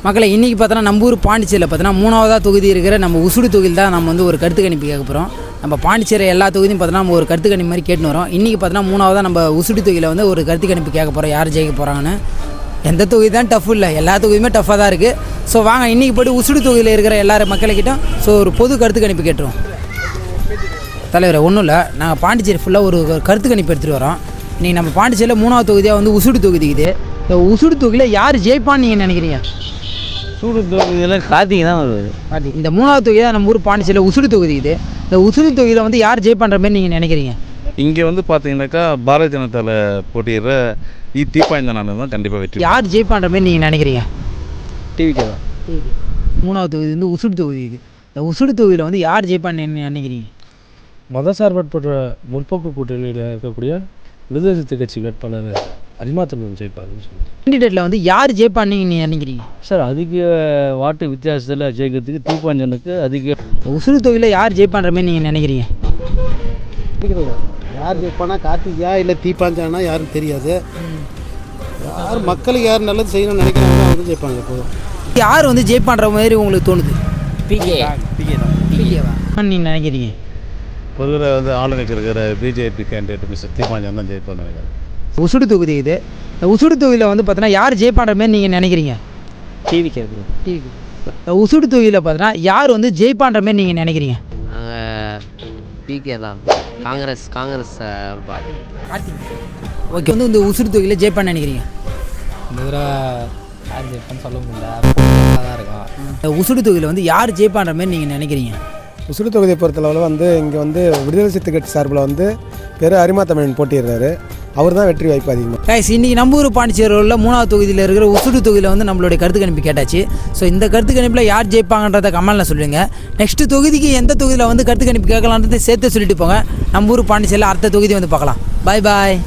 மக்களை இன்றைக்கி பார்த்தோன்னா நம்ம ஊர் பாண்டிச்சேரியில் பார்த்தோன்னா 3ஆவதாக தொகுதி இருக்கிற நம்ம உசுடு தொகுதியில் தான் நம்ம வந்து ஒரு கருத்து கணிப்பு கேட்க போகிறோம். நம்ம பாண்டிச்சேரி எல்லா தொகுதியும் பார்த்தோன்னா நம்ம ஒரு கருத்து கணிப்பு மாதிரி கேட்டுன்னு வரோம். இன்றைக்கி பார்த்தோன்னா 3ஆவதாக நம்ம உசுடு தொகுதியில் வந்து ஒரு கருத்து கணிப்பு கேட்க போகிறோம். யார் ஜெயிக்க போகிறாங்கன்னு. எந்த தொகுதி தான் டஃப் இல்லை, எல்லா தொகுதியுமே டஃப்பாக தான் இருக்குது. ஸோ வாங்க இன்றைக்கி போய்ட்டு உசுடு தொகுதியில் இருக்கிற எல்லாரும் மக்கள்கிட்ட ஒரு பொது கருத்து கணிப்பு கேட்டுருவோம். தலைவர் ஒன்றும் இல்லை, நாங்கள் பாண்டிச்சேரி ஃபுல்லாக ஒரு கருத்து கணிப்பு எடுத்துகிட்டு வரோம். இன்றைக்கி நம்ம பாண்டிச்சேரியில் 3ஆவது தொகுதியாக வந்து உசுடு தொகுதி இது. இந்த உசுடு தொகுதியில் யார் ஜெயிப்பான்னு நீங்கள் நினைக்கிறீங்க? சூடு தொகுதியில் கார்த்திகை தான் வருவார். இந்த 3ஆவது தொகுதி தான் நம்ம ஊர் பாண்டிச்சேரியில் உசுடு தொகுதி இது. இந்த உசுடு தொகுதியில் வந்து யார் ஜெயிப்பான்ற மாதிரி நீங்கள் நினைக்கிறீங்க? இங்கே வந்து பார்த்தீங்கன்னாக்கா பாரதிய ஜனதாவில் போட்டிடுற தீபாய்ந்தனால தான் கண்டிப்பாக வெற்றி. யார் ஜெயிப்பான்ற மாதிரி நீங்கள் நினைக்கிறீங்க? டிவிக்கு தான். 3ஆவது தொகுதி வந்து உசுடு தொகுதி இது. இந்த உசுடு தொகுதியில் வந்து யார் ஜெயிப்பான்னு நினைக்கிறீங்க? மதசார்பற்ற முற்போக்கு கூட்டணியில் இருக்கக்கூடிய விடுதலை சிறுத்தை கட்சி வேட்பாளர் அரிமாத்தன் ஜெயிப்பாருன்னு சொல்லுங்கள். கேண்டிடேட்டில் வந்து யார் ஜெயிப்பான்னு நீங்கள் நினைக்கிறீங்க? சார் அதிக வாட்டு வித்தியாசத்தில் ஜெயிக்கிறதுக்கு தீபாஞ்சனுக்கு அதிக. உசுடு தொகுதியில் யார் ஜெயிப்பான்ற மாதிரி நீங்கள் நினைக்கிறீங்க? யார் ஜெயிப்பானா கார்த்திகா இல்லை தீபாஞ்சானா யாரும் தெரியாது. யார் மக்களுக்கு யார் நல்லது செய்யணும்னு நினைக்கிறாங்களோ அவங்க வந்து ஜெயிப்பாங்க. எப்போதும் யார் வந்து ஜெயிப்பான்ற மாதிரி உங்களுக்கு தோணுது? பிகே நீங்கள் நினைக்கிறீங்க? பொதுவில் வந்து ஆளுங்கட்சி இருக்கிற பிஜேபி கேண்டிடேட் மிஸ்டர் தீபாஞ்சன் தான் ஜெயிப்பான்னு நினைக்கிறேன். உசுடு தொகுதி இது. இந்த உசுடு தொகுதியில் வந்து பார்த்தோன்னா யார் ஜெயிப்பான்ற மாதிரி நீங்கள் நினைக்கிறீங்க? டிவிக்கு உசுடு தொகுதியில் பார்த்தோன்னா யார் வந்து ஜெயிப்பான்ற மாதிரி நீங்கள் நினைக்கிறீங்க? பிகே தான். காங்கிரஸ் ஓகே, வந்து இந்த உசுடு தொகுதியில் ஜெயிப்பான்னு நினைக்கிறீங்க? இந்த தடவை யார் ஜெயிப்பான்னு சொல்ல முடியல, தான் இருக்கும். இந்த உசுடு தொகுதியில் வந்து யார் ஜெயிப்பான்ற மாதிரி நீங்கள் நினைக்கிறீங்க? உசுடு தொகுதியை பொறுத்தளவில் வந்து இங்கே வந்து விடுதலை சிறுத்தை கட்சி சார்பில் வந்து அரிமாத்தமிழன் போட்டிடுறாரு. அவர் தான் வெற்றி வாய்ப்பு அதிகமாக. கைஸ், இன்றைக்கி நம்ம ஊர் பாண்டிச்சேரியில் உள்ள 3ஆவது தொகுதியில் இருக்கிற உசுடு தொகுதியில் வந்து நம்மளுடைய கருத்து கணிப்பு கேட்டாச்சு. ஸோ இந்த கருத்து கணிப்பில் யார் ஜெயிப்பாங்கன்றதை கமெண்ட்டில் சொல்லுங்கள். நெக்ஸ்ட்டு தொகுதிக்கு எந்த தொகுதியில் வந்து கருத்து கணிப்பு கேட்கலான்றதை சேர்த்து சொல்லிட்டு போங்க. நம்ம ஊர் பாண்டிச்சேரியில் அடுத்த தொகுதி வந்து பார்க்கலாம். பாய் பாய்.